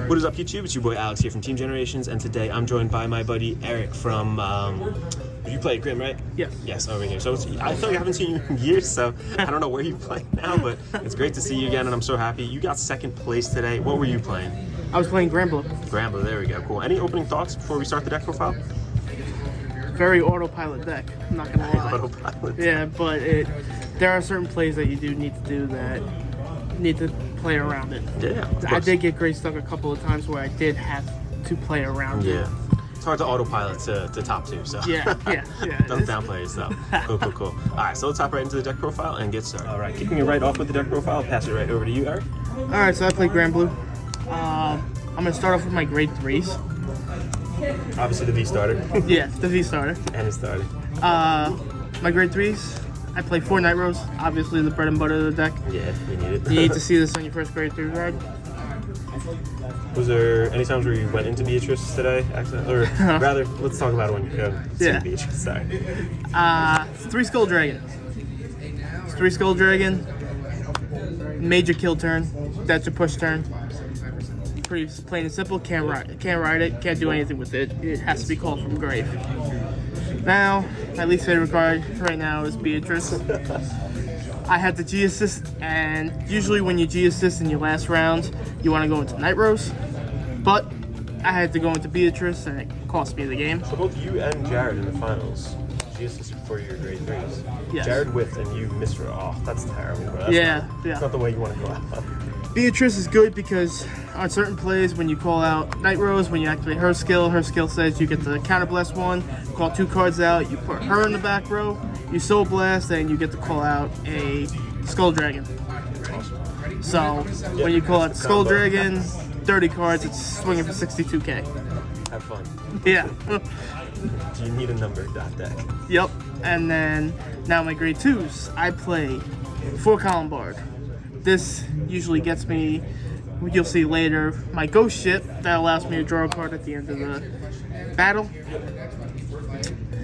What is up, YouTube? It's your boy Alex here from Team Generations, and today I'm joined by my buddy Erik from, you play Grimm, right? Yes. Yes, over here. So I feel like I haven't seen you in years, so I don't know where you play now, but it's great to see you again, and I'm so happy. You got second place today. What were you playing? I was playing Gramble. Gramble, there we go. Cool. Any opening thoughts before we start the deck profile? Very autopilot deck, I'm not gonna lie. Autopilot. Yeah, but there are certain plays that you do need to do that need to play around it. Yeah, I did get great stuck a couple of times where I did have to play around it. Yeah. It's hard to autopilot to top two, so. Yeah. Don't downplay yourself. Cool. All right, so let's hop right into the deck profile and get started. All right, kicking it right off with the deck profile, I'll pass it right over to you, Erik. All right, so I play Gramble. I'm gonna start off with my grade 3s. Obviously the V starter. Yeah, the V starter. And it started. My grade 3s, I play 4 Nightrose, obviously the bread and butter of the deck. Yeah, you need it. You need to see this on your first grade 3 ride. Was there any times where you went into Beatrice today? Or rather, let's talk about it when you go to Beatrice. Sorry. 3 Skull Dragon. 3 Skull Dragon. Major kill turn. That's your push turn. Pretty plain and simple. Can't ride it. Can't do anything with it. It has to be called from grave. Now, my least favorite card right now is Beatrice. I had the G assist, and usually when you G assist in your last round, you want to go into Nightrose. But I had to go into Beatrice, and it cost me the game. So both you and Jared in the finals, G assisted for your grade 3s. Yes. Jared whiffed and you missed her off. That's terrible, bro. That's not the way you want to go out. Beatrice is good because on certain plays, when you call out Nightrose, when you activate her skill says you get the counter blast 1, call 2 cards out, you put her in the back row, you soul blast, and you get to call out a Skull Dragon. Awesome. So when you call out Skull Dragon, 30 cards, it's swinging for 62k. Have fun. Yeah. Do you need a numbered deck? Yep. And then now my grade 2s, I play 4 Columbard. This usually gets me, you'll see later, my ghost ship that allows me to draw a card at the end of the battle.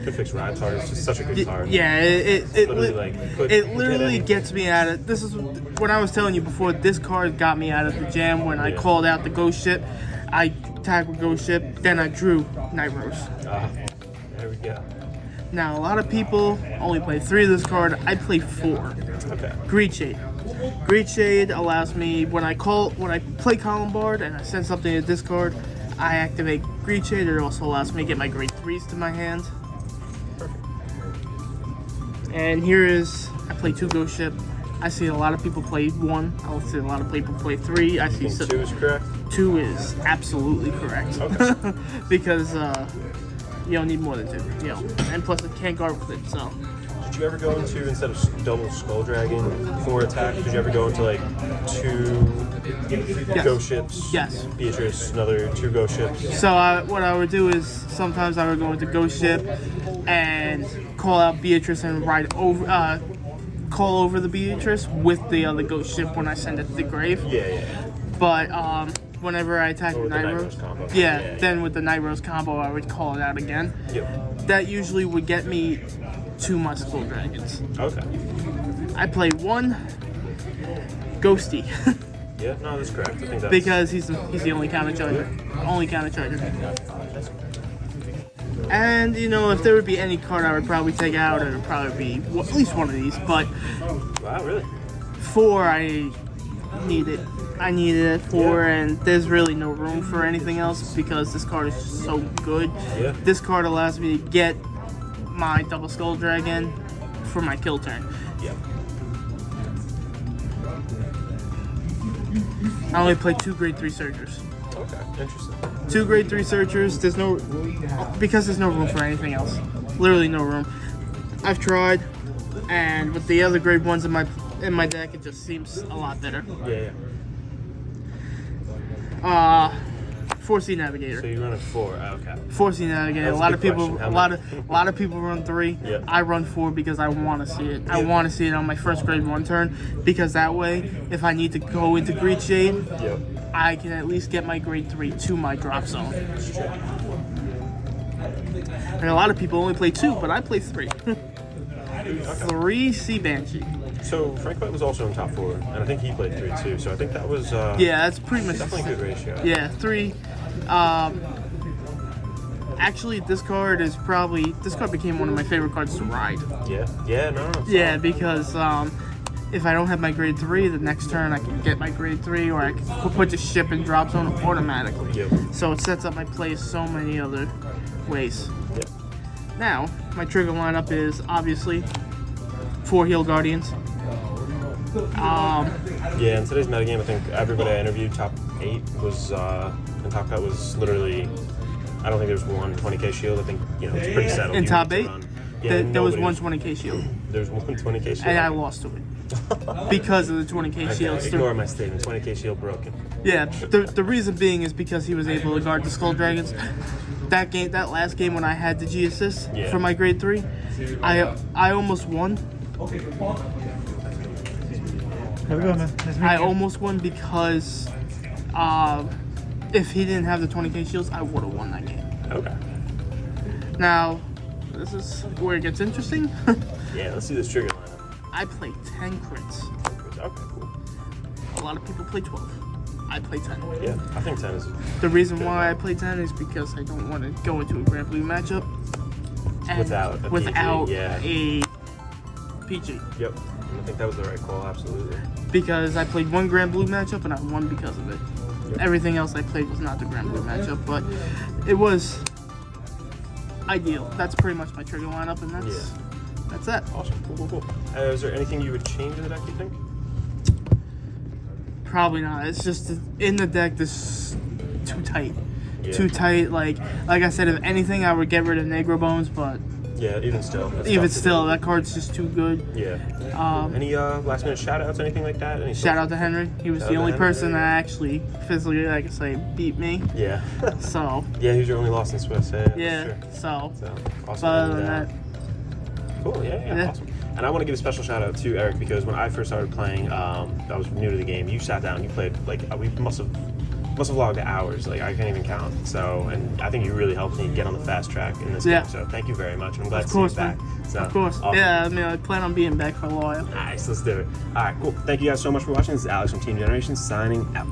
Could fix Ride Card. It's just such a good card. Yeah, it literally gets me out of. This is what I was telling you before. This card got me out of the jam when I called out the ghost ship. I tagged with ghost ship, then I drew Nightrose. There we go. Now a lot of people only play 3 of this card. I play 4. Okay. Greed Shade. Greed Shade allows me when I play Columbard and I send something to discard, I activate Greed Shade. It also allows me to get my grade 3s to my hand. Perfect. And here is, I play 2 Ghost Ship. I see a lot of people play 1. I see a lot of people play 3. I see 2 is correct? 2 is absolutely correct. Okay. Because you don't need more than 2. And plus it can't guard with it. So. Did you ever go into, instead of double Skull Dragon for attack, did you ever go into like 2 ghost ships? Yes. Beatrice, another 2 ghost ships. So what I would do is sometimes I would go into Ghost Ship and call out Beatrice and ride over, call over the Beatrice with the other Ghost Ship when I send it to the grave. Yeah. But whenever I attack the Nightrose combo. Then with the Nightrose combo I would call it out again. Yep. That usually would get me to my Skull Dragons. Okay. I play 1 Ghosty. Yeah, no, that's correct. I think that's... Because he's the only counter charger. Only counter charger. And, if there would be any card I would probably take out, it would probably be at least one of these. But Wow, really? 4, I need it. I needed it 4, and there's really no room for anything else because this card is just so good. Yeah. This card allows me to get my double Skull Dragon for my kill turn. Yep. I only play 2 grade 3 Searchers. Okay, interesting. 2 grade 3 Searchers, there's no room for anything else. Literally no room. I've tried, and with the other grade 1s in my deck, it just seems a lot better. Yeah. 4C Navigator. So you run a 4, okay. 4C Navigator. That's A lot of people run 3. Yep. I run 4 because I want to see it. I want to see it on my first grade 1 turn because that way, if I need to go into Greed Shade, I can at least get my grade 3 to my drop zone. And a lot of people only play 2, but I play 3. 3 Sea Banshee. So Frank White was also in top 4, and I think he played 3 too. So I think that was yeah, that's pretty much definitely a good ratio. Yeah, 3. Actually, this card became one of my favorite cards to ride. Yeah, no. Yeah, because if I don't have my grade 3, the next turn I can get my grade 3, or I can put the ship in drop zone automatically. Yep. So it sets up my play so many other ways. Yep. Now, my trigger lineup is obviously 4 Heal Guardians. Yeah, in today's metagame, I think everybody I interviewed, top 8 was, and top cut was literally, I don't think there was one 20k shield. I think, it's pretty settled. In You top need to 8, run. Yeah, there was one 20k shield. There was one 20k shield. And I lost to it. Because of the 20k shield. Ignore my statement. 20k shield broken. Yeah, the reason being is because he was able to guard the Skull Dragons. That last game when I had the G assist for my grade 3, I almost won. Have a good one, man. Nice to meet I you. almost won because if he didn't have the 20k shields, I would have won that game. Okay. Now, this is where it gets interesting. Yeah, let's see this trigger lineup. I play 10 crits. Okay, cool. A lot of people play 12. I play 10. Yeah, I think 10 is... The reason why I play 10 is because I don't want to go into a Grand Blue matchup and Without a PG. Yep. I think that was the right call, absolutely. Because I played one Grand Blue matchup and I won because of it. Yep. Everything else I played was not the Grand Blue matchup, but it was ideal. That's pretty much my trigger lineup, and that's that. Awesome. Cool. Is there anything you would change in the deck, you think? Probably not. It's just in the deck, this too tight. Yeah. Too tight. Like I said, if anything, I would get rid of Negro Bones, but Yeah, even still. that card's just too good. Yeah. Any last minute shout outs, anything like that? Any Shout out to Henry. He was the only person that actually physically, like I say, beat me. Yeah. So. Yeah, he's your only loss in Swiss. Yeah. Sure. So. Awesome. But other than that. Cool. Yeah. Awesome. And I want to give a special shout out to Eric because when I first started playing, I was new to the game. You sat down, you played we must have logged hours. Like I can't even count. So, and I think you really helped me get on the fast track in this game. So thank you very much. I'm glad to see you back. So, of course. Awesome. Yeah, I mean, I plan on being back for a while. Nice. Let's do it. All right. Cool. Thank you guys so much for watching. This is Alex from Team Generation signing out.